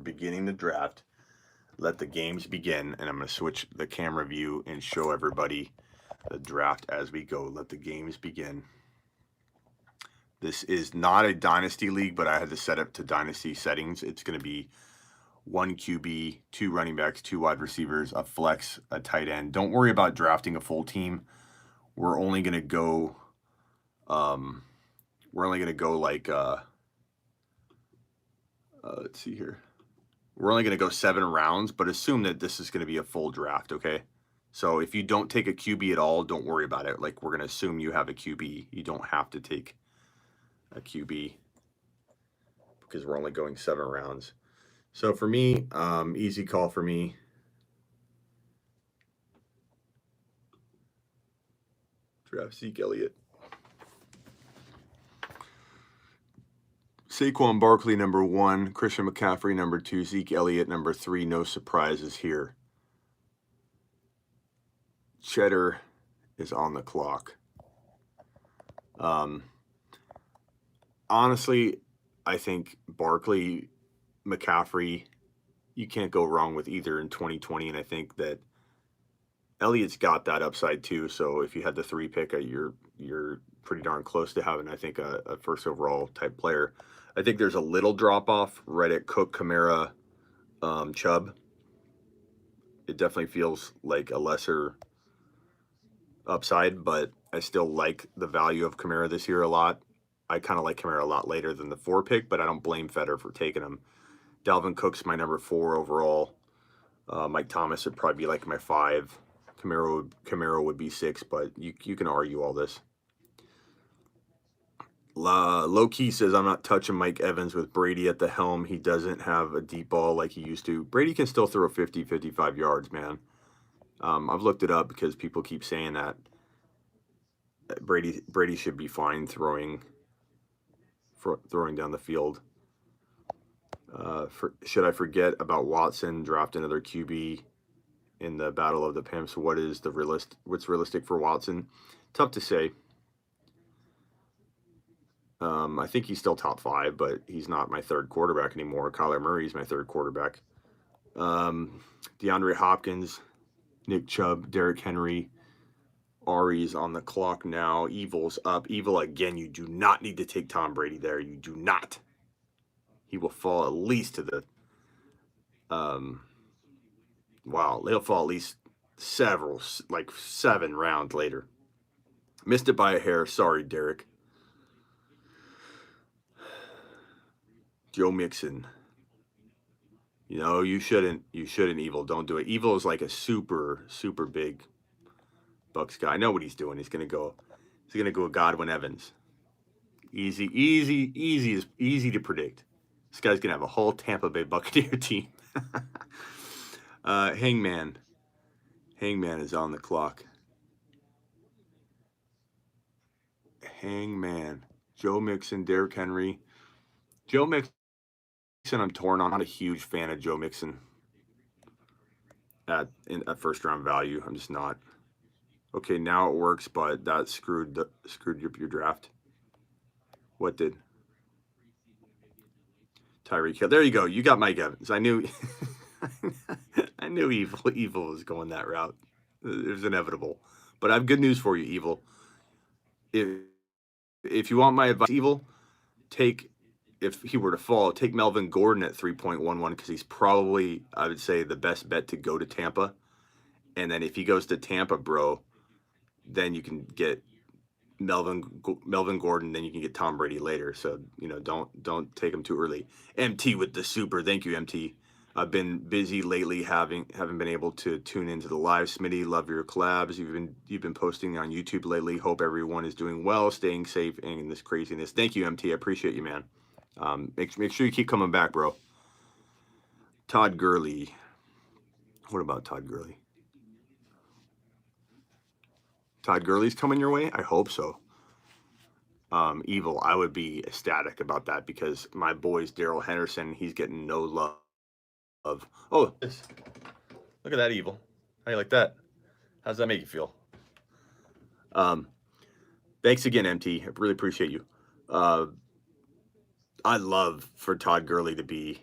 beginning the draft. Let the games begin, and I'm going to switch the camera view and show everybody the draft as we go. Let the games begin. This is not a dynasty league, but I had to set up to dynasty settings. It's going to be 1 QB, 2 running backs, 2 wide receivers, a flex, a tight end. Don't worry about drafting a full team. We're only going to go like let's see here. We're only going to go 7 rounds, but assume that this is going to be a full draft, okay? So if you don't take a QB at all, don't worry about it. Like, we're going to assume you have a QB. You don't have to take a QB because we're only going 7 rounds. So for me, easy call for me. Draft Zeke Elliott. Saquon Barkley, number 1. Christian McCaffrey, number 2. Zeke Elliott, number 3. No surprises here. Cheddar is on the clock. Honestly, I think Barkley, McCaffrey, you can't go wrong with either in 2020, and I think that Elliott's got that upside too. So if you had the 3 pick, you're pretty darn close to having, I think, a first overall type player. I think there's a little drop off right at Cook, Kamara, Chubb. It definitely feels like a lesser upside, but I still like the value of Kamara this year a lot. I kind of like Kamara a lot later than the 4 pick, but I don't blame Feder for taking him. Dalvin Cook's my number 4 overall. Mike Thomas would probably be like my 5. Kamara would be 6, but you can argue all this. Low Key says, I'm not touching Mike Evans with Brady at the helm. He doesn't have a deep ball like he used to. Brady can still throw 50, 55 yards, man. I've looked it up because people keep saying that Brady should be fine throwing down the field. Should I forget about Watson? Draft another QB in the battle of the pimps. What's realistic for Watson? Tough to say. I think he's still top 5, but he's not my 3rd quarterback anymore. Kyler Murray's my 3rd quarterback. DeAndre Hopkins, Nick Chubb, Derrick Henry. Ari's on the clock now. Evil's up. Evil again. You do not need to take Tom Brady there. You do not. He will fall at least to the he'll fall at least 7 rounds later. Missed it by a hair. Sorry, Derek. Joe Mixon. You shouldn't, Evil. Don't do it. Evil is like a super, super big Bucks guy. I know what he's doing. He's gonna go with Godwin Evans. Easy to predict. This guy's gonna have a whole Tampa Bay Buccaneer team. Hangman is on the clock. Hangman, Joe Mixon, Derrick Henry. Joe Mixon, I'm torn on. I'm not a huge fan of Joe Mixon at first round value. I'm just not. Okay, now it works, but that screwed your draft. What did? Tyreek Hill. There you go. You got Mike Evans. I knew I knew Evil was going that route. It was inevitable. But I have good news for you, Evil. If you want my advice, Evil, if he were to fall, take Melvin Gordon at 3.11 because he's probably, I would say, the best bet to go to Tampa. And then if he goes to Tampa, bro, then you can get Melvin Gordon, then you can get Tom Brady later. So, don't take him too early. MT with the super. Thank you, MT. I've been busy lately, haven't been able to tune into the live. Smitty, love your collabs. You've been posting on YouTube lately. Hope everyone is doing well, staying safe, and in this craziness. Thank you, MT. I appreciate you, man. Make sure you keep coming back, bro. Todd Gurley. What about Todd Gurley? Todd Gurley's coming your way? I hope so. Evil, I would be ecstatic about that because my boy's Daryl Henderson. He's getting no love. Oh, look at that, Evil. How you like that? How does that make you feel? Thanks again, MT. I really appreciate you. I'd love for Todd Gurley to be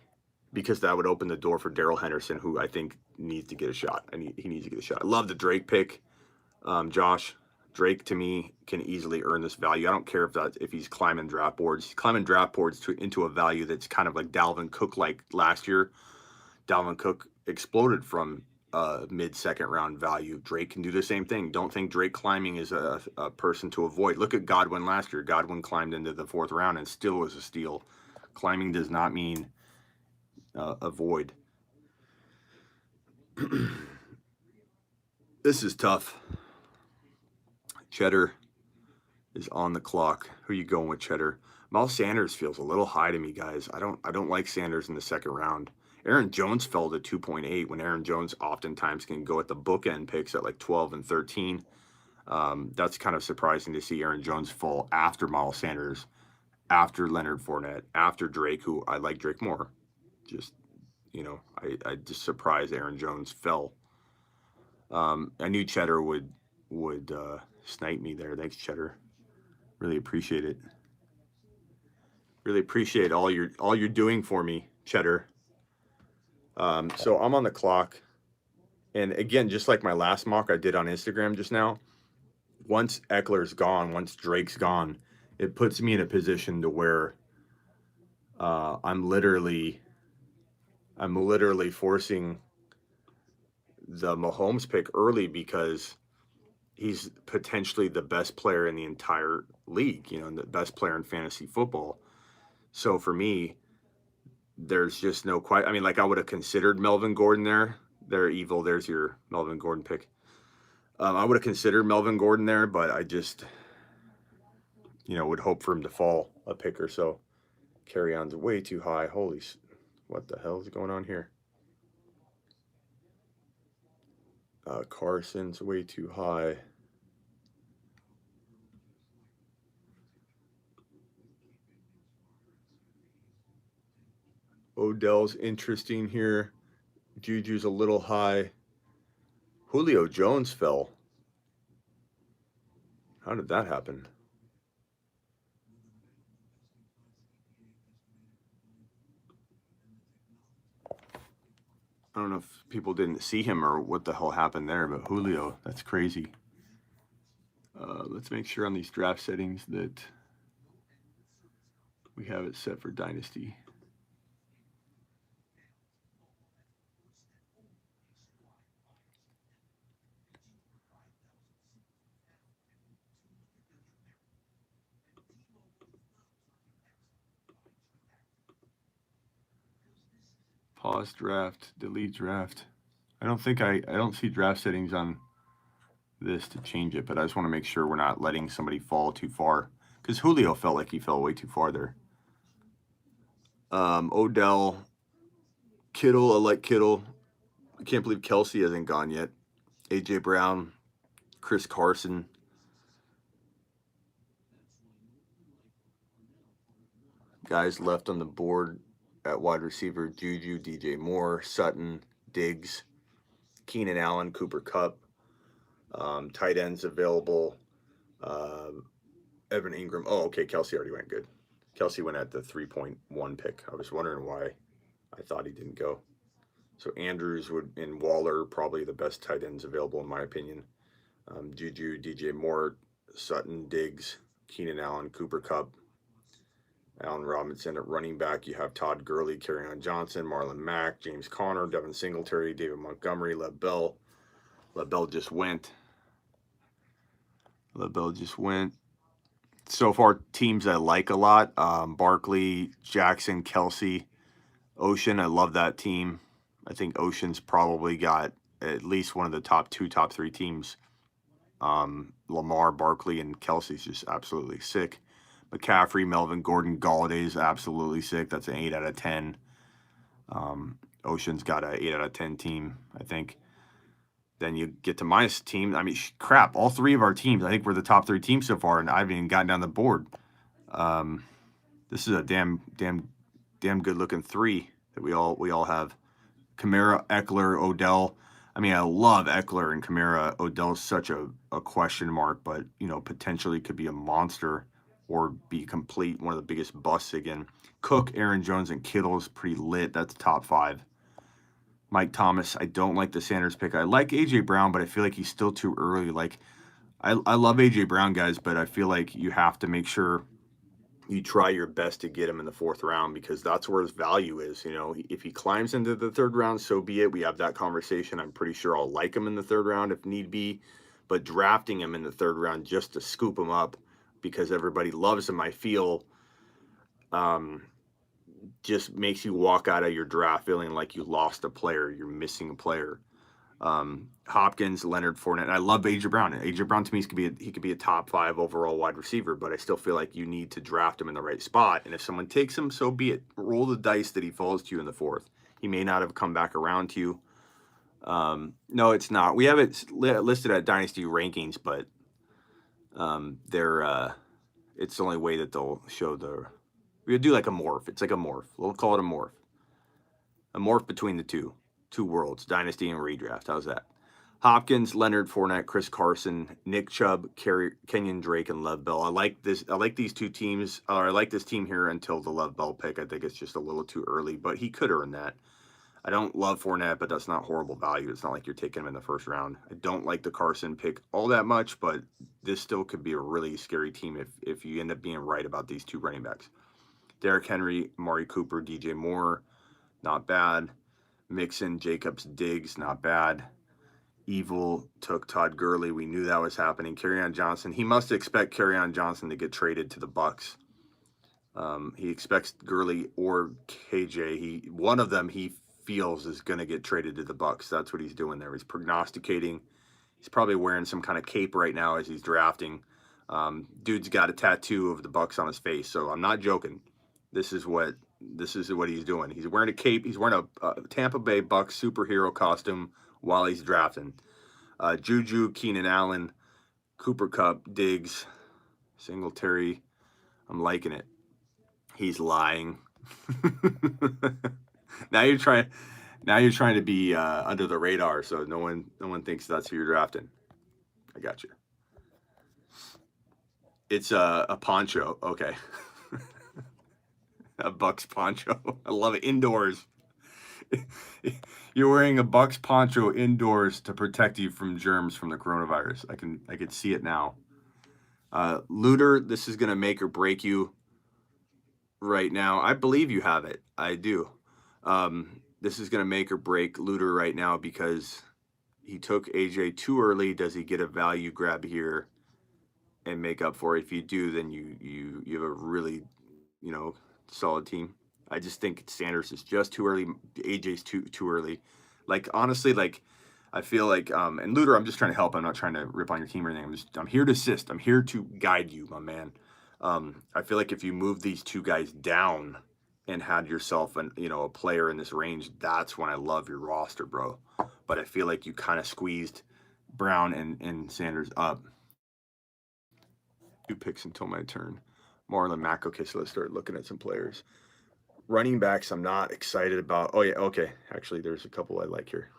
because that would open the door for Daryl Henderson, who I think needs to get a shot. He needs to get a shot. I love the Drake pick, Josh. Drake to me can easily earn this value. I don't care if he's climbing draft boards. He's climbing draft boards into a value that's kind of like Dalvin Cook like last year. Dalvin Cook exploded from mid-second round value. Drake can do the same thing. Don't think Drake climbing is a person to avoid. Look at Godwin last year. Godwin climbed into the 4th round and still was a steal. Climbing does not mean avoid. This is tough. Cheddar is on the clock. Who are you going with, Cheddar? Miles Sanders feels a little high to me, guys. I don't like Sanders in the 2nd round. Aaron Jones fell to 2.8 when Aaron Jones oftentimes can go at the bookend picks at like 12 and 13. That's kind of surprising to see Aaron Jones fall after Miles Sanders, after Leonard Fournette, after Drake, who I like Drake more. Just, I just surprised Aaron Jones fell. I knew Cheddar would snipe me there. Thanks, Cheddar. Really appreciate it. Really appreciate all you're doing for me, Cheddar. So I'm on the clock, and again, just like my last mock I did on Instagram just now, once Eckler's gone, once Drake's gone, it puts me in a position to where I'm literally forcing the Mahomes pick early because he's potentially the best player in the entire league, the best player in fantasy football. So for me, there's just no quite. I mean, like I would have considered Melvin Gordon there. They're evil. There's your Melvin Gordon pick. I would have considered Melvin Gordon there, but I just, would hope for him to fall a pick or so. Carry on's way too high. What the hell is going on here? Carson's way too high. Odell's interesting here. Juju's a little high. Julio Jones fell. How did that happen? I don't know if people didn't see him or what the hell happened there, but Julio, that's crazy. Let's make sure on these draft settings that we have it set for Dynasty. Pause draft, delete draft. I don't see draft settings on this to change it, but I just want to make sure we're not letting somebody fall too far, because Julio felt like he fell way too far there. Odell, Kittle, I like Kittle. I can't believe Kelsey hasn't gone yet. AJ Brown, Chris Carson. Guys left on the board at wide receiver: Juju, DJ Moore, Sutton, Diggs, Keenan Allen, Cooper Kupp. Tight ends available: Evan Ingram. Oh, okay, Kelsey already went. Good. Kelsey went at the 3.1 pick. I was wondering why I thought he didn't go. So Andrews and Waller, probably the best tight ends available in my opinion. Juju, DJ Moore, Sutton, Diggs, Keenan Allen, Cooper Kupp, Allen Robinson. At running back, you have Todd Gurley, Kerryon Johnson, Marlon Mack, James Conner, Devin Singletary, David Montgomery, Lev Bell. Lev Bell just went. So far, teams I like a lot: Barkley, Jackson, Kelsey, Ocean. I love that team. I think Ocean's probably got at least one of the top 3 teams. Lamar, Barkley, and Kelsey's just absolutely sick. McCaffrey, Melvin Gordon, Galladay is absolutely sick. That's an 8 out of 10. Ocean's got an 8 out of 10 team, I think. Then you get to my team. I mean, crap, all 3 of our teams, I think we're the top 3 teams so far, and I haven't even gotten down the board. This is a damn good looking 3 that we all have. Kamara, Eckler, Odell. I mean, I love Eckler and Kamara. Odell's such a question mark, but potentially could be a monster or be complete one of the biggest busts again. Cook, Aaron Jones, and Kittle is pretty lit. That's top 5. Mike Thomas, I don't like the Sanders pick. I like A.J. Brown, but I feel like he's still too early. Like, I love A.J. Brown, guys, but I feel like you have to make sure you try your best to get him in the 4th round, because that's where his value is. You know, if he climbs into the 3rd round, so be it. We have that conversation. I'm pretty sure I'll like him in the 3rd round if need be, but drafting him in the 3rd round just to scoop him up because everybody loves him, I feel, just makes you walk out of your draft feeling like you lost a player, you're missing a player. Hopkins, Leonard Fournette. And I love A.J. Brown. A.J. Brown to me he could be a top 5 overall wide receiver, but I still feel like you need to draft him in the right spot. And if someone takes him, so be it. Roll the dice that he falls to you in the 4th. He may not have come back around to you. No, it's not. We have it listed at Dynasty rankings, but it's the only way that they'll show the. We would do like a morph. It's like a morph. We'll call it a morph. A morph between the two worlds, Dynasty and Redraft. How's that? Hopkins, Leonard Fournette, Chris Carson, Nick Chubb, Kenyon Drake, and Lev Bell. I like these 2 teams. I like this team here until the Lev Bell pick. I think it's just a little too early, but he could earn that. I don't love Fournette, but that's not horrible value. It's not like you're taking him in the 1st round. I don't like the Carson pick all that much, but this still could be a really scary team if you end up being right about these 2 running backs. Derrick Henry, Amari Cooper, DJ Moore, not bad. Mixon, Jacobs, Diggs, not bad. Evil took Todd Gurley. We knew that was happening. Kerryon Johnson. He must expect Kerryon Johnson to get traded to the Bucs. He expects Gurley or KJ. One of them he feels is going to get traded to the Bucs. That's what he's doing there. He's prognosticating. He's probably wearing some kind of cape right now as he's drafting. Dude's got a tattoo of the Bucs on his face, so I'm not joking. This is what he's doing. He's wearing a cape. He's wearing a Tampa Bay Bucs superhero costume while he's drafting. Juju, Keenan Allen, Cooper Kupp, Diggs, Singletary. I'm liking it. He's lying. Now you're trying to be under the radar, so no one thinks that's who you're drafting. I got you. It's a poncho. Okay. A Bucs poncho. I love it. Indoors. You're wearing a Bucs poncho indoors to protect you from germs from the coronavirus. I can see it now. Looter, this is gonna make or break you right now. I believe you have it. I do. This is gonna make or break Looter right now because he took AJ too early. Does he get a value grab here and make up for it? If you do, then you have a really, solid team. I just think Sanders is just too early. AJ's too early. Like, honestly, like, I feel like, and Looter, I'm just trying to help. I'm not trying to rip on your team or anything. I'm here to assist. I'm here to guide you, my man. I feel like if you move these 2 guys down and had yourself a player in this range, that's when I love your roster, bro. But I feel like you kind of squeezed Brown and Sanders up. 2 picks until my turn. Marlon Mack. Okay, so let's start looking at some players. Running backs, I'm not excited about. Oh, yeah, okay. Actually, there's a couple I like here.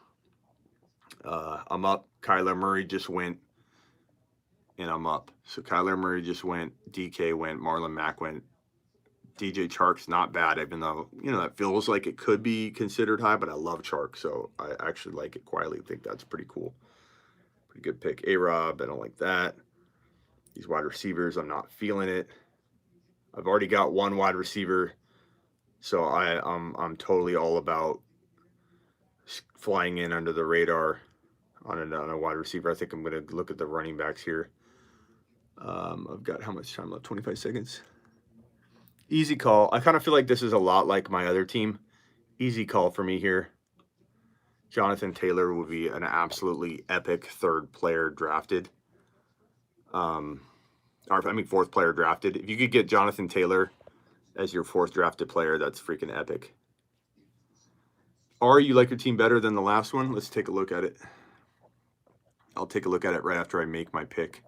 I'm up. Kyler Murray just went, and I'm up. So Kyler Murray just went. DK went. Marlon Mack went. DJ Chark's not bad, even though, that feels like it could be considered high, but I love Chark, so I actually like it quietly. I think that's pretty cool. Pretty good pick. A-Rob, I don't like that. These wide receivers, I'm not feeling it. I've already got 1 wide receiver, so I'm totally all about flying in under the radar on a wide receiver. I think I'm going to look at the running backs here. I've got how much time left? 25 seconds. Easy call. I kind of feel like this is a lot like my other team. Easy call for me here. Jonathan Taylor will be an absolutely epic 3rd player drafted. Fourth player drafted. If you could get Jonathan Taylor as your 4th drafted player, that's freaking epic. Or you like your team better than the last one? Let's take a look at it. I'll take a look at it right after I make my pick.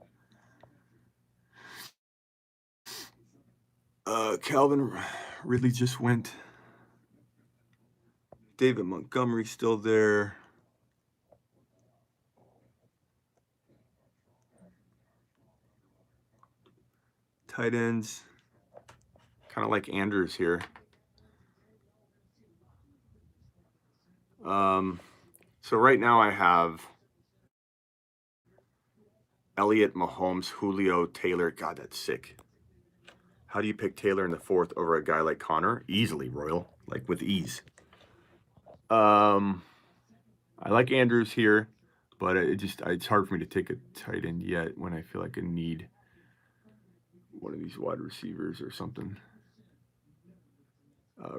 Calvin Ridley just went. David Montgomery's still there. Tight ends, kind of like Andrews here. So right now I have Elliott, Mahomes, Julio, Taylor. God, that's sick. How do you pick Taylor in the 4th over a guy like Connor? Easily, Royal, like with ease. I like Andrews here, but it's hard for me to take a tight end yet when I feel like I need one of these wide receivers or something.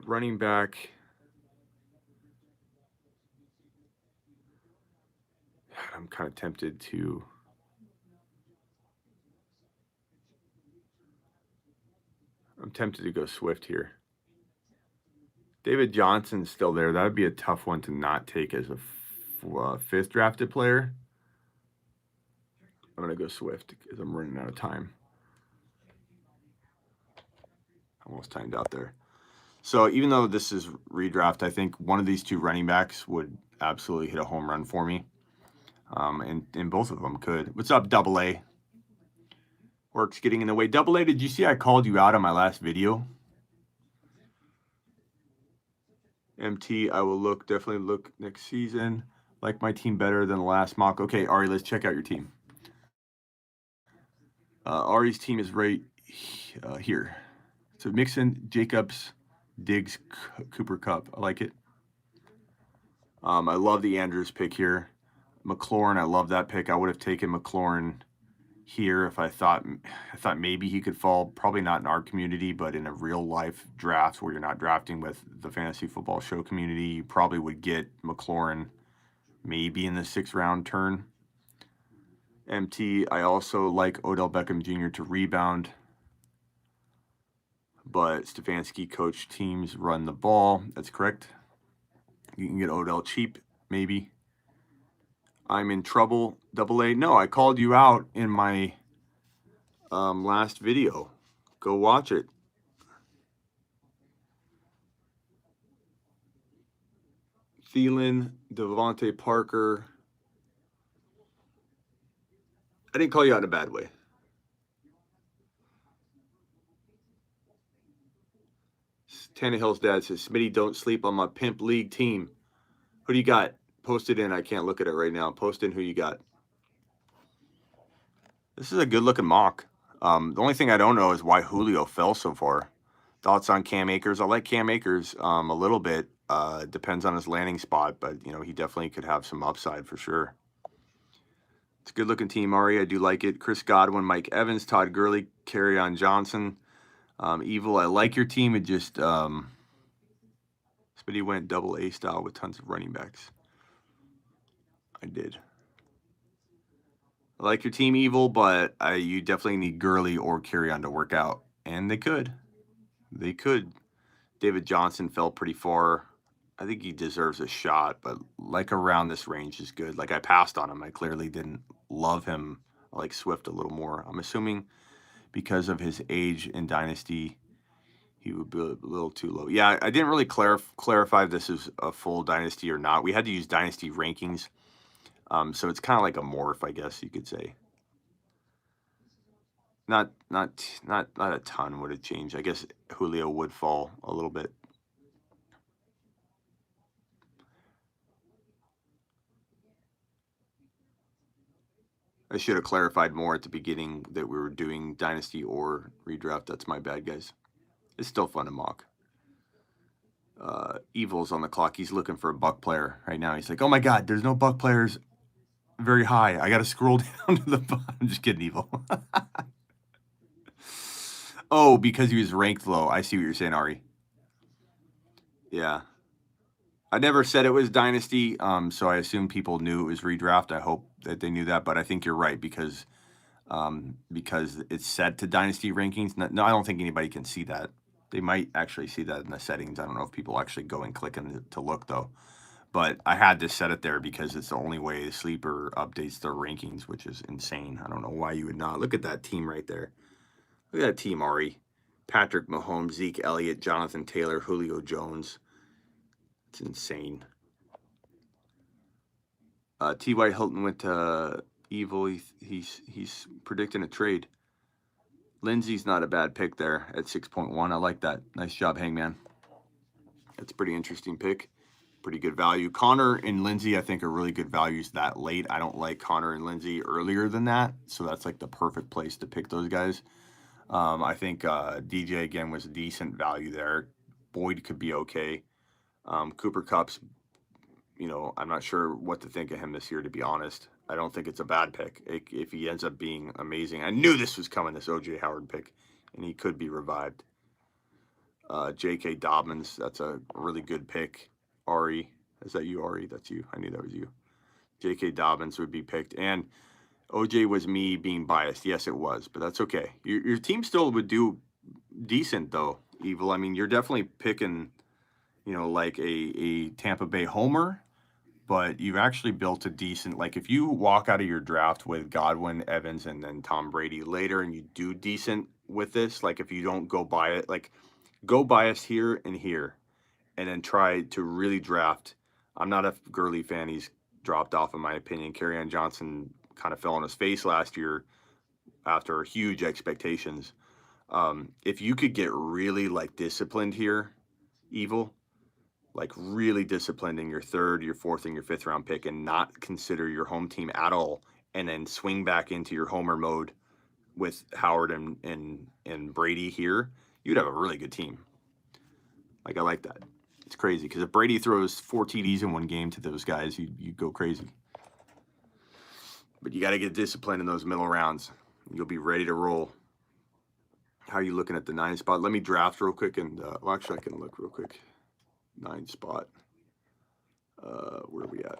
Running back. I'm kind of tempted to. I'm tempted to go Swift here. David Johnson's still there. That would be a tough one to not take as a 5th drafted player. I'm going to go Swift because I'm running out of time. Almost timed out there. So even though this is redraft, I think one of these 2 running backs would absolutely hit a home run for me. And both of them could. What's up, Double A? Work's getting in the way. Double A, did you see I called you out on my last video? MT, I will definitely look next season. Like my team better than the last mock. Okay, Ari, let's check out your team. Ari's team is right here. So Mixon, Jacobs, Diggs, Cooper Kupp. I like it. I love the Andrews pick here. McLaurin, I love that pick. I would have taken McLaurin here if I thought maybe he could fall. Probably not in our community, but in a real life draft where you're not drafting with the Fantasy Football Show community, you probably would get McLaurin maybe in the 6th round turn. MT, I also like Odell Beckham Jr. to rebound, but Stefanski coach teams run the ball. That's correct. You can get Odell cheap, maybe. I'm in trouble, Double A. No, I called you out in my last video. Go watch it. Thielen, Devontae Parker. I didn't call you out in a bad way. Tannehill's dad says, Smitty, don't sleep on my pimp league team. Who do you got? Post it in. I can't look at it right now. Post in who you got. This is a good-looking mock. The only thing I don't know is why Julio fell so far. Thoughts on Cam Akers? I like Cam Akers a little bit. Depends on his landing spot, but, he definitely could have some upside for sure. It's a good-looking team, Ari. I do like it. Chris Godwin, Mike Evans, Todd Gurley, Kerryon Johnson. Evil, I like your team. It just Smitty went double A style with tons of running backs. I did. I like your team, Evil, but you definitely need Gurley or Kerryon to work out. And they could. They could. David Johnson fell pretty far. I think he deserves a shot, but like around this range is good. Like I passed on him. I clearly didn't love him. I like Swift a little more. I'm assuming because of his age in Dynasty, he would be a little too low. Yeah, I didn't really clarify if this is a full Dynasty or not. We had to use Dynasty rankings. So it's kind of like a morph, I guess you could say. Not a ton would have changed. I guess Julio would fall a little bit. I should have clarified more at the beginning that we were doing Dynasty or redraft. That's my bad, guys. It's still fun to mock. Evil's on the clock. He's looking for a Buck player right now. He's like, oh my God, there's no Buck players very high. I got to scroll down to the bottom. I'm just kidding, Evil. Oh, because he was ranked low. I see what you're saying, Ari. Yeah. I never said it was Dynasty, so I assume people knew it was redraft. I hope that they knew that, but I think you're right because it's set to Dynasty rankings. No, I don't think anybody can see that. They might actually see that in the settings. I don't know if people actually go and click to look, though. But I had to set it there because it's the only way Sleeper updates their rankings, which is insane. I don't know why you would not. Look at that team right there. Look at that team, Ari. Patrick Mahomes, Zeke Elliott, Jonathan Taylor, Julio Jones. It's insane. T.Y. Hilton went to Evil. He's predicting a trade. Lindsey's not a bad pick there at 6.1. I like that. Nice job, Hangman. That's a pretty interesting pick. Pretty good value. Connor and Lindsey, I think, are really good values that late. I don't like Connor and Lindsey earlier than that, so that's like the perfect place to pick those guys. I think DJ, again, was a decent value there. Boyd could be okay. Cooper Kupp's, I'm not sure what to think of him this year, to be honest. I don't think it's a bad pick if he ends up being amazing. I knew this was coming, this O.J. Howard pick, and he could be revived. J.K. Dobbins, that's a really good pick. Ari, is that you, Ari? That's you. I knew that was you. J.K. Dobbins would be picked. And OJ was me being biased. Yes, it was, but that's okay. Your team still would do decent, though, Evil. I mean, you're definitely picking, like a Tampa Bay homer, but you've actually built a decent, like if you walk out of your draft with Godwin, Evans, and then Tom Brady later and you do decent with this, like if you don't go buy it, like go biased here and here, and then try to really draft. I'm not a Gurley fan. He's dropped off, in my opinion. Kerryon Johnson kind of fell on his face last year after huge expectations. If you could get really like disciplined here, Evil, like really disciplined in your third, your fourth, and your fifth round pick, and not consider your home team at all, and then swing back into your homer mode with Howard and Brady here, you'd have a really good team. Like I like that. It's crazy because if Brady throws 4 TDs in one game to those guys, you go crazy. But you got to get disciplined in those middle rounds. You'll be ready to roll. How are you looking at the 9 spot? Let me draft real quick, and well, actually, I can look real quick. 9 spot. Where are we at?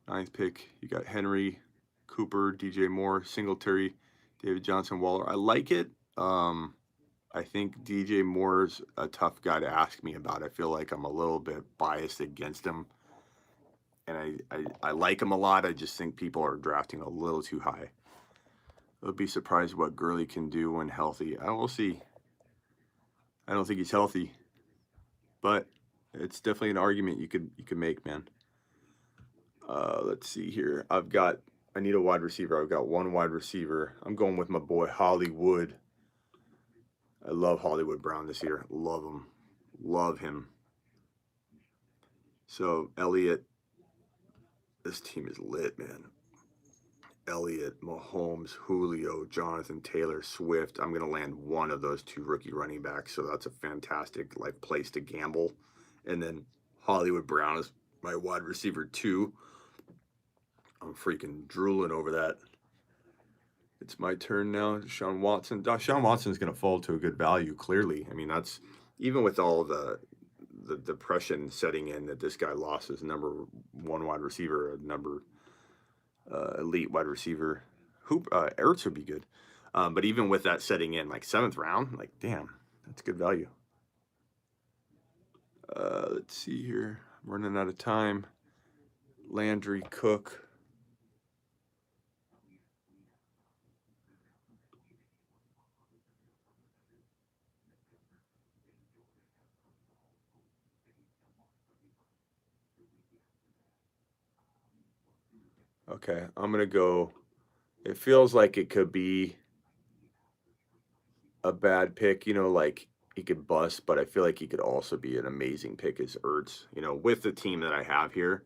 9th pick. You got Henry, Cooper, DJ Moore, Singletary, David Johnson, Waller. I like it. I think DJ Moore's a tough guy to ask me about. I feel like I'm a little bit biased against him. And I like him a lot. I just think people are drafting a little too high. I'll be surprised what Gurley can do when healthy. I will see. I don't think he's healthy. But it's definitely an argument you could make, man. Let's see here. I need a wide receiver. I've got 1 wide receiver. I'm going with my boy Hollywood. I love Hollywood Brown this year. Love him. Love him. So, Elliott, this team is lit, man. Elliott, Mahomes, Julio, Jonathan Taylor, Swift. I'm going to land one of those 2 rookie running backs, so that's a fantastic place to gamble. And then Hollywood Brown is my wide receiver 2. I'm freaking drooling over that. It's my turn now. Deshaun Watson. Deshaun Watson's going to fall to a good value, clearly. I mean, that's even with all the depression setting in that this guy lost his number 1 wide receiver, number elite wide receiver. Ertz would be good. But even with that setting in, like 7th round, like, damn, that's good value. Let's see here. I'm running out of time. Landry, Cook. Okay, I'm going to go. It feels like it could be a bad pick, like he could bust, but I feel like he could also be an amazing pick as Ertz. With the team that I have here,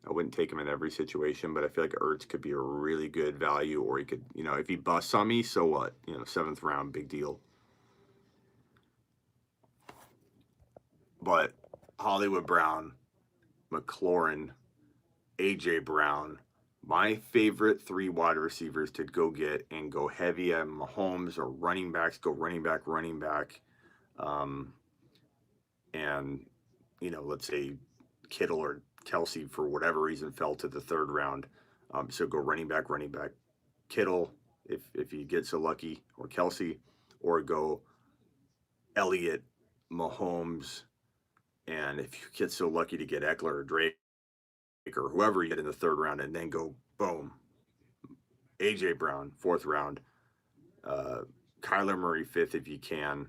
I wouldn't take him in every situation, but I feel like Ertz could be a really good value, or he could, if he busts on me, so what? 7th round, big deal. But Hollywood Brown, McLaurin, A.J. Brown, my favorite 3 wide receivers to go get and go heavy at Mahomes or running backs, go running back. And, let's say Kittle or Kelsey, for whatever reason, fell to the 3rd round. So go running back, Kittle, if you get so lucky, or Kelsey, or go Elliott, Mahomes, and if you get so lucky to get Eckler or Drake or whoever you get in the 3rd round, and then go boom, A.J. Brown, 4th round, Kyler Murray 5th if you can,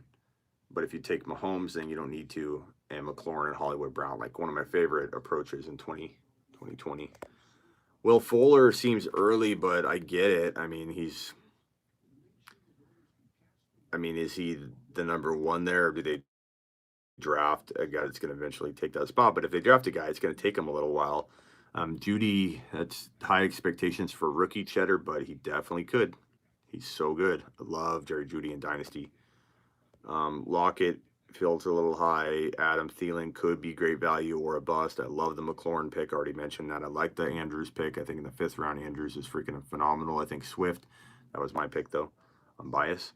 but if you take Mahomes, then you don't need to, and McLaurin and Hollywood Brown, like one of my favorite approaches in 2020. Will Fuller seems early, but I get it. I mean, he's I mean, is he the number one there, or do they draft a guy that's going to eventually take that spot? But if they draft a guy, it's going to take him a little while. Judy, that's high expectations for rookie Cheddar, but he definitely could. He's so good. I love Jerry Judy in Dynasty. Lockett feels a little high. Adam Thielen could be great value or a bust. I love the McLaurin pick. Already mentioned that. I like the Andrews pick. I think in the 5th round, Andrews is freaking phenomenal. I think Swift, that was my pick though. I'm biased.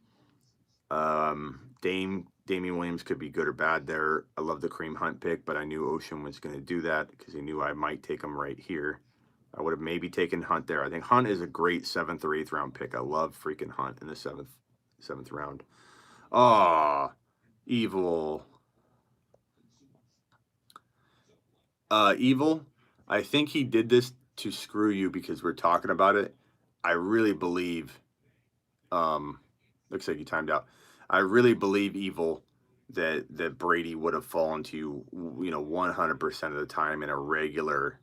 Damian Williams could be good or bad there. I love the Kareem Hunt pick, but I knew Ocean was going to do that because he knew I might take him right here. I would have maybe taken Hunt there. I think Hunt is a great 7th or 8th round pick. I love freaking Hunt in the seventh round. Ah, evil. Evil. I think he did this to screw you because we're talking about it. I really believe. Looks like you timed out. I really believe Evil that Brady would have fallen to you, 100% of the time in a regular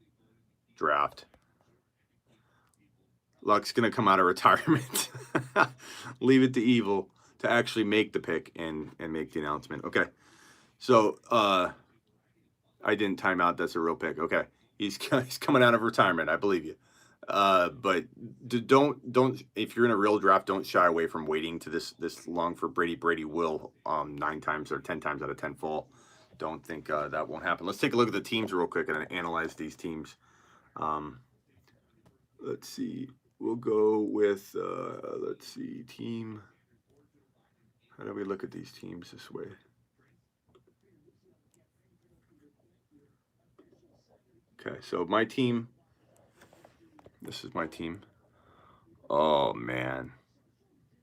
draft. Luck's gonna come out of retirement. Leave it to Evil to actually make the pick and make the announcement. Okay, so I didn't time out. That's a real pick. Okay, he's coming out of retirement. I believe you. But don't if you're in a real draft, don't shy away from waiting to this long for Brady. Brady will 9 times or 10 times out of 10 fall. Don't think that won't happen. Let's take a look at the teams real quick and analyze these teams. Let's see. We'll go with let's see, team. How do we look at these teams this way? Okay, so my team. This is my team. Oh man,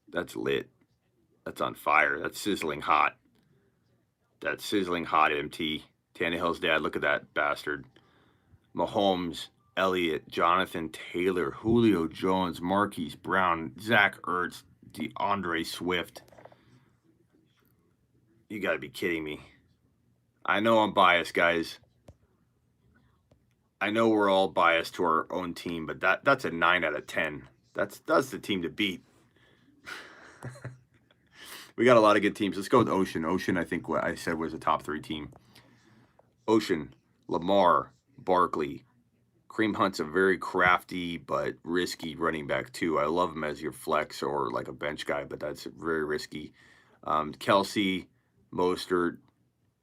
that's lit. That's on fire. That's sizzling hot. That's sizzling hot, MT. Tannehill's dad. Look at that bastard. Mahomes, Elliott, Jonathan Taylor, Julio Jones, Marquise Brown, Zach Ertz, DeAndre Swift. You got to be kidding me. I know I'm biased, guys. I know we're all biased to our own team, but that's a 9 out of 10. That's the team to beat. We got a lot of good teams. Let's go with Ocean. Ocean, I think what I said was a top 3 team. Ocean, Lamar, Barkley. Kareem Hunt's a very crafty but risky running back too. I love him as your flex or like a bench guy, but that's very risky. Kelsey, Mostert,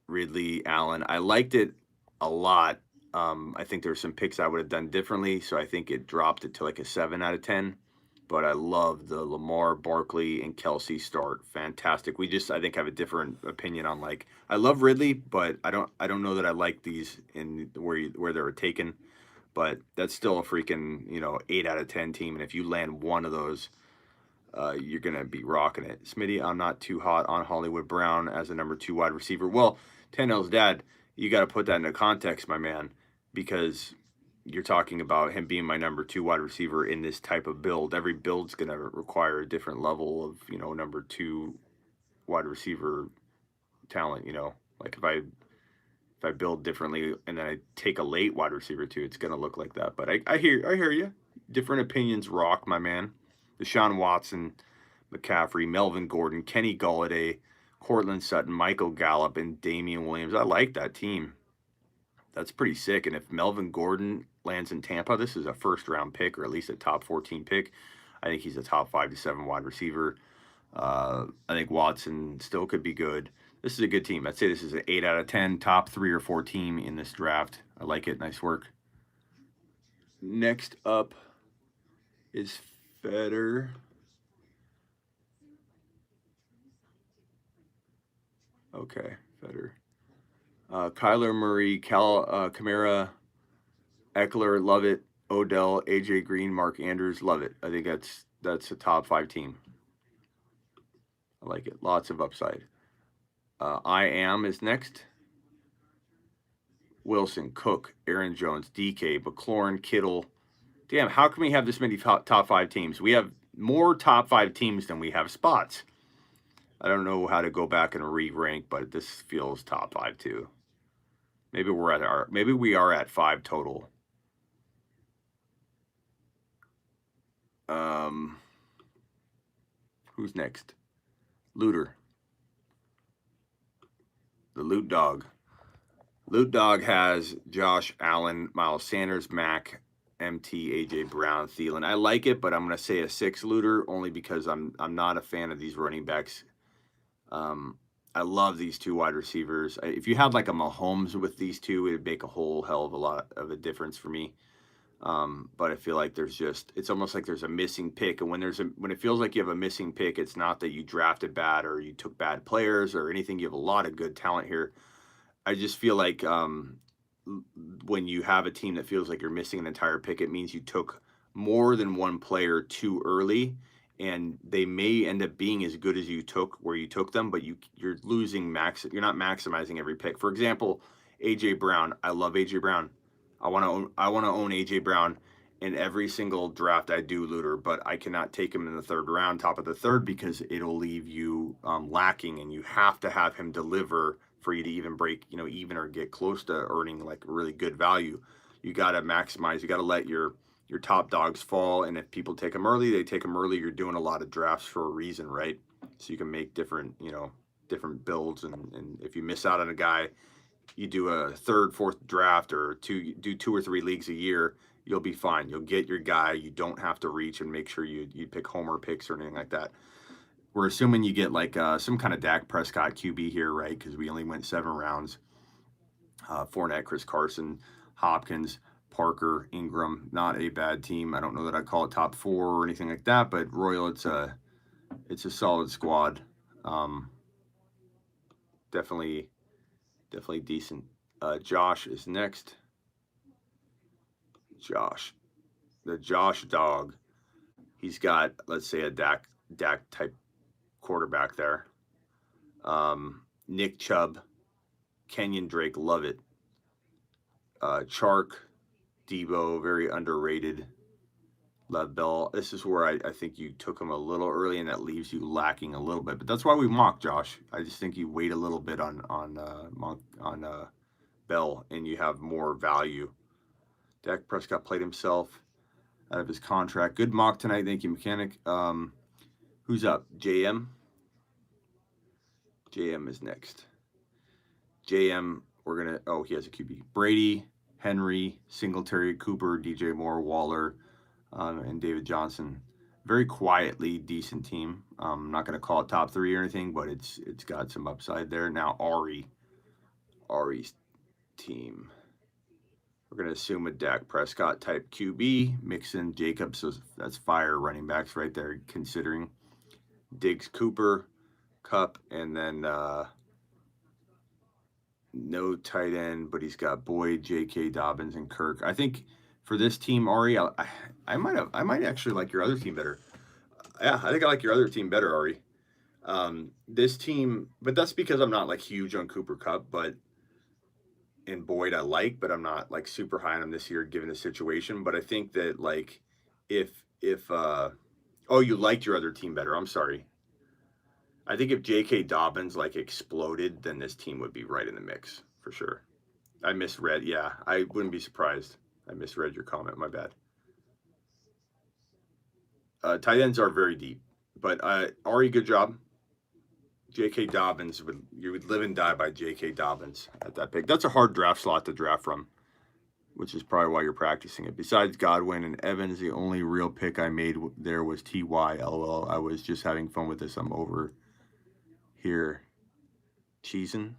Ridley, Allen. I liked it a lot. I think there's some picks I would have done differently, so I think it dropped it to like a 7 out of 10. But I love the Lamar, Barkley, and Kelsey start. Fantastic. We just, I think, have a different opinion on like. I love Ridley, but I don't know that I like these in where they were taken. But that's still a freaking 8 out of 10 team, and if you land one of those, you're gonna be rocking it. Smitty, I'm not too hot on Hollywood Brown as a number 2 wide receiver. Well, Tannehill's dad, you got to put that into context, my man, because you're talking about him being my number 2 wide receiver in this type of build. Every build's gonna require a different level of number 2 wide receiver talent. Like if I build differently and then I take a late wide receiver too, it's gonna look like that. But I hear you. Different opinions rock, my man. Deshaun Watson, McCaffrey, Melvin Gordon, Kenny Golladay, Cortland Sutton, Michael Gallup, and Damian Williams. I like that team. That's pretty sick. And if Melvin Gordon lands in Tampa, this is a 1st round pick or at least a top 14 pick. I think he's a top 5 to 7 wide receiver. I think Watson still could be good. This is a good team. I'd say this is an 8 out of 10, top 3 or 4 team in this draft. I like it. Nice work. Next up is Feder. Okay, Feder. Kyler Murray, Kamara, Eckler, love it. Odell, AJ Green, Mark Andrews, love it. I think that's a top 5 team. I like it. Lots of upside. I am is next. Wilson, Cook, Aaron Jones, DK, McLaurin, Kittle. Damn, how can we have this many top 5 teams? We have more top 5 teams than we have spots. I don't know how to go back and re-rank, but this feels top 5 too. Maybe we are at 5 total. Who's next? Looter. The Loot Dog. Loot Dog has Josh Allen, Miles Sanders, Mac, MT, AJ Brown, Thielen. I like it, but I'm going to say a 6 looter only because I'm not a fan of these running backs. I love these 2 wide receivers. If you had like a Mahomes with these 2, it would make a whole hell of a lot of a difference for me. But I feel like it's almost like there's a missing pick. And when it feels like you have a missing pick, it's not that you drafted bad or you took bad players or anything. You have a lot of good talent here. I just feel like when you have a team that feels like you're missing an entire pick, it means you took more than one player too early, and they may end up being as good as you took where you took them, but you're losing you're not maximizing every pick. For example, AJ Brown. I love AJ Brown. I want to own AJ Brown in every single draft I do, Looter, but I cannot take him in the 3rd round, top of the 3rd, because it'll leave you lacking, and you have to have him deliver for you to even break, even or get close to earning like really good value. You got to maximize. You got to let your top dogs fall, and if people take them early, they take them early. You're doing a lot of drafts for a reason, right? So you can make different builds, and if you miss out on a guy, you do a 3rd, 4th draft or do 2 or 3 leagues a year, you'll be fine. You'll get your guy. You don't have to reach and make sure you pick homer picks or anything like that. We're assuming you get like some kind of Dak Prescott QB here, right? Because we only went 7 rounds. Fournette, Chris Carson, Hopkins, Parker, Ingram, not a bad team. I don't know that I'd call it top 4 or anything like that, but Royal, it's a solid squad. Definitely decent. Josh is next. Josh, the Josh dog. He's got, let's say, a Dak type quarterback there. Nick Chubb, Kenyon Drake, love it. Chark, Debo, very underrated. Lev Bell. This is where I think you took him a little early, and that leaves you lacking a little bit. But that's why we mock Josh. I just think you wait a little bit on Bell, and you have more value. Dak Prescott played himself out of his contract. Good mock tonight. Thank you, Mechanic. Who's up? JM? JM is next. JM, he has a QB. Brady, Henry, Singletary, Cooper, DJ Moore, Waller, and David Johnson. Very quietly decent team. I'm not going to call it top 3 or anything, but it's got some upside there. Now Ari's team. We're going to assume a Dak Prescott type QB. Mixon, Jacobs, so that's fire running backs right there, considering. Diggs, Cooper, Cup, and then no tight end, but he's got Boyd, J.K. Dobbins, and Kirk. I think for this team, Ari, I might actually like your other team better. Yeah, I think I like your other team better, Ari. This team, but that's because I'm not like huge on Cooper Cup, and Boyd I like, but I'm not like super high on him this year given the situation. But I think that like if you liked your other team better. I'm sorry. I think if J.K. Dobbins like exploded, then this team would be right in the mix for sure. I misread. Yeah, I wouldn't be surprised. I misread your comment. My bad. Tight ends are very deep, but Ari, good job. J.K. Dobbins, you would live and die by J.K. Dobbins at that pick. That's a hard draft slot to draft from, which is probably why you're practicing it. Besides Godwin and Evans, the only real pick I made there was T.Y. LOL. I was just having fun with this. I'm over here cheesing.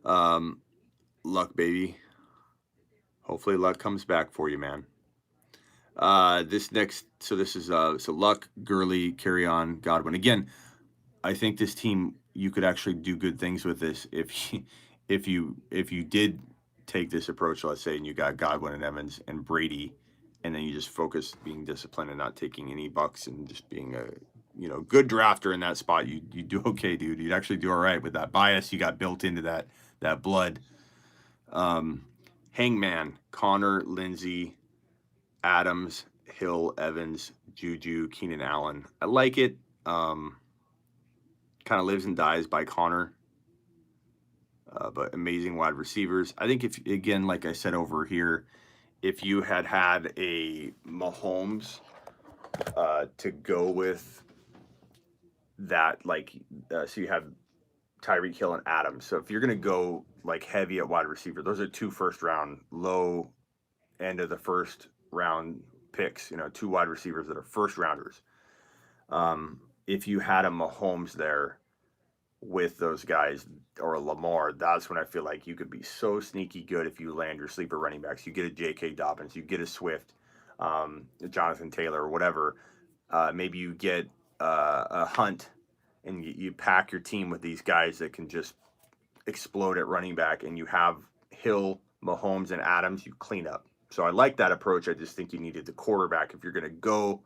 Luck, baby. Hopefully luck comes back for you, man. This is Luck, Gurley, Carry On, Godwin. Again, I think this team, you could actually do good things with this if you did take this approach, let's say, and you got Godwin and Evans and Brady, and then you just focus being disciplined and not taking any bucks and just being a good drafter in that spot, you do okay, dude. You'd actually do all right with that bias you got built into that blood. Hangman, Connor, Lindsey, Adams, Hill, Evans, Juju, Keenan Allen. I like it. Kind of lives and dies by Connor. But amazing wide receivers. I think if, again, like I said over here, if you had a Mahomes to go with that, like, so you have Tyreek Hill and Adams. So if you're going to go like heavy at wide receiver, those are 2 first round, low end of the first round picks, 2 wide receivers that are first rounders. If you had a Mahomes there with those guys or a Lamar, that's when I feel like you could be so sneaky good if you land your sleeper running backs. You get a J.K. Dobbins, you get a Swift, Jonathan Taylor, or whatever. Maybe you get a Hunt, and you pack your team with these guys that can just explode at running back, and you have Hill, Mahomes, and Adams. You clean up. So I like that approach. I just think you needed the quarterback. If you're going to go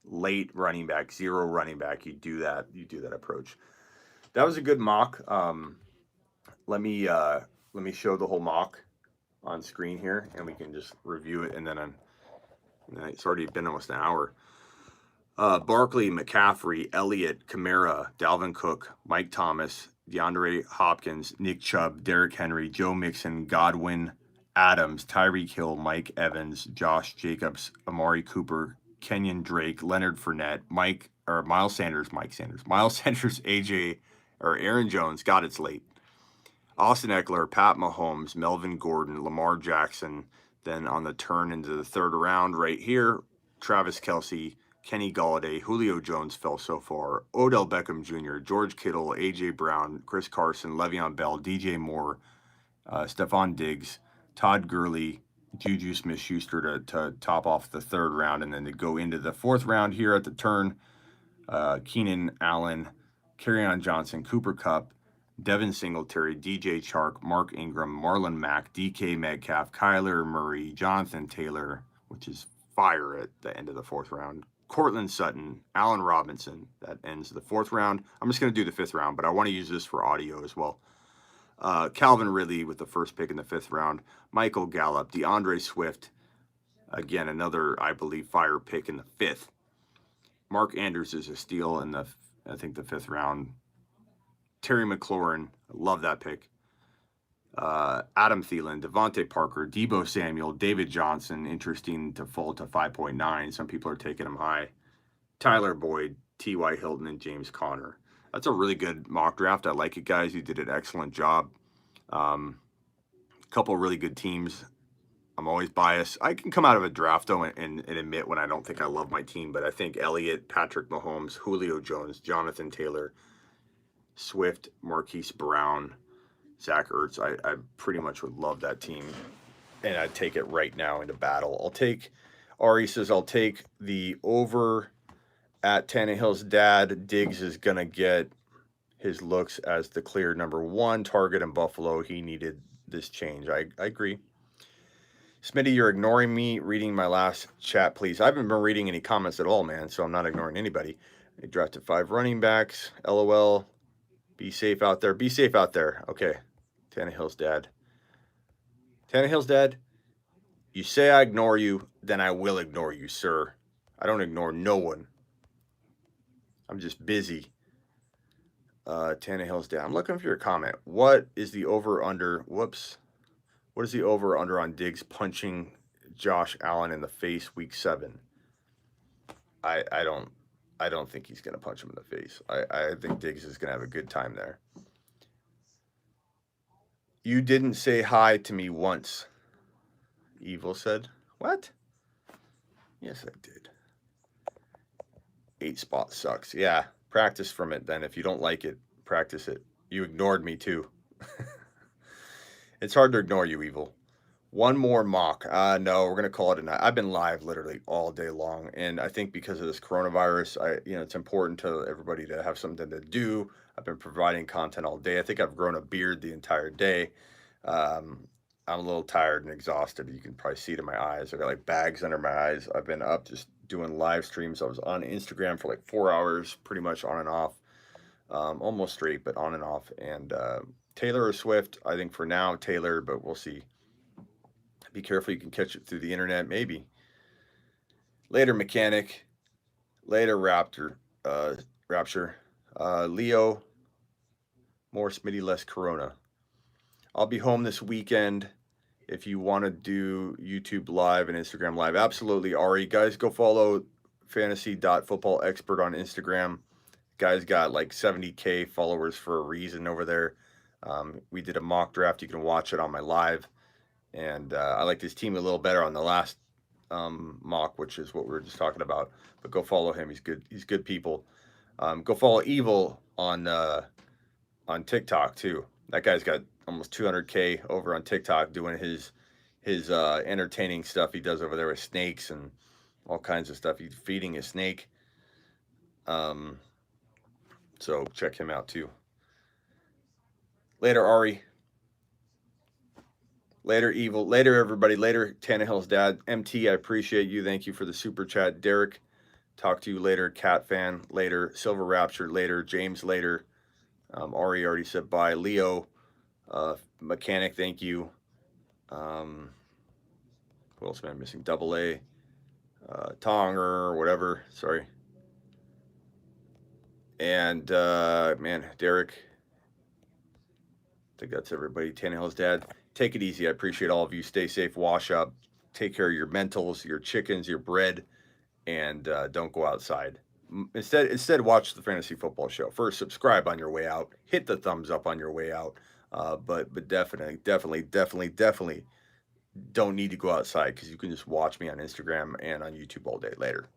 late running back, 0 running back, you do that approach. That was a good mock. Let me show the whole mock on screen here, and we can just review it. And then it's already been almost an hour. Barkley, McCaffrey, Elliott, Kamara, Dalvin Cook, Mike Thomas, DeAndre Hopkins, Nick Chubb, Derrick Henry, Joe Mixon, Godwin, Adams, Tyreek Hill, Mike Evans, Josh Jacobs, Amari Cooper, Kenyon Drake, Leonard Fournette, Miles Sanders, Aaron Jones. God, it's late. Austin Eckler, Pat Mahomes, Melvin Gordon, Lamar Jackson. Then on the turn into the third round right here, Travis Kelce, Kenny Golladay, Julio Jones fell so far, Odell Beckham Jr., George Kittle, A.J. Brown, Chris Carson, Le'Veon Bell, DJ Moore, Stephon Diggs, Todd Gurley, Juju Smith-Schuster to top off the third round, and then to go into the fourth round here at the turn, Keenan Allen, Kerryon Johnson, Cooper Kupp, Devin Singletary, DJ Chark, Mark Ingram, Marlon Mack, DK Metcalf, Kyler Murray, Jonathan Taylor, which is fire at the end of the fourth round, Cortland Sutton, Allen Robinson. That ends the fourth round. I'm just going to do the fifth round, but I want to use this for audio as well. Calvin Ridley with the first pick in the fifth round, Michael Gallup, DeAndre Swift, again, another, I believe, fire pick in the fifth. Mark Andrews is a steal in the fifth round. Terry McLaurin, love that pick. Adam Thielen, Devontae Parker, Deebo Samuel, David Johnson, interesting to fall to 5.9. Some people are taking him high. Tyler Boyd, T.Y. Hilton, and James Conner. That's a really good mock draft. I like it, guys. You did an excellent job. Couple really good teams. I'm always biased. I can come out of a draft, though, and admit when I don't think I love my team, but I think Elliott, Patrick Mahomes, Julio Jones, Jonathan Taylor, Swift, Marquise Brown, Zach Ertz, I pretty much would love that team, and I'd take it right now into battle. Ari says, I'll take the over at Tannehill's dad. Diggs is going to get his looks as the clear number 1 target in Buffalo. He needed this change. I agree. Smitty, you're ignoring me reading my last chat, please. I haven't been reading any comments at all, man, so I'm not ignoring anybody. They drafted 5 running backs. LOL. Be safe out there. Be safe out there. Okay. Tannehill's dad. Tannehill's dad, you say I ignore you, then I will ignore you, sir. I don't ignore no one. I'm just busy. Tannehill's dad. I'm looking for your comment. What is the over-under? Whoops. What is the over-under on Diggs punching Josh Allen in the face week 7? I don't think he's going to punch him in the face. I think Diggs is going to have a good time there. You didn't say hi to me once, Evil said. What? Yes, I did. 8 spot sucks. Yeah, practice from it then. If you don't like it, practice it. You ignored me too. It's hard to ignore you, Evil. One more mock. No, we're going to call it a night. I've been live literally all day long, and I think because of this coronavirus, it's important to everybody to have something to do. I've been providing content all day. I think I've grown a beard the entire day. I'm a little tired and exhausted. You can probably see it in my eyes. I got like bags under my eyes. I've been up just doing live streams. I was on Instagram for like 4 hours, pretty much on and off, almost straight, but on and off. And Taylor or Swift, I think for now, Taylor, but we'll see. Be careful. You can catch it through the internet, maybe. Later, Mechanic. Later, Rapture. Leo. More Smitty, less Corona. I'll be home this weekend. If you want to do YouTube Live and Instagram Live, absolutely, Ari. Guys, go follow fantasy.footballexpert on Instagram Guy's got like 70K followers for a reason over there. We did a mock draft. You can watch it on my live. And I liked his team a little better on the last mock, which is what we were just talking about. But go follow him. He's good. He's good people. Go follow Evil on TikTok too. That guy's got almost 200K over on TikTok doing his entertaining stuff he does over there with snakes and all kinds of stuff. He's feeding a snake. So check him out too. Later, Ari. Later, Evil. Later, everybody. Later, Tannehill's dad. MT, I appreciate you. Thank you for the super chat. Derek, talk to you later. Cat fan, later. Silver Rapture, later. James, later. Ari already said bye. Leo, Mechanic, thank you. Who else am I missing? Double A, Tonger, or whatever. Sorry. And, man, Derek. I think that's everybody. Tannehill's dad. Take it easy. I appreciate all of you. Stay safe. Wash up. Take care of your mentals, your chickens, your bread, and don't go outside. Instead, watch the Fantasy Football Show. First, subscribe on your way out. Hit the thumbs up on your way out. But definitely don't need to go outside because you can just watch me on Instagram and on YouTube all day. Later.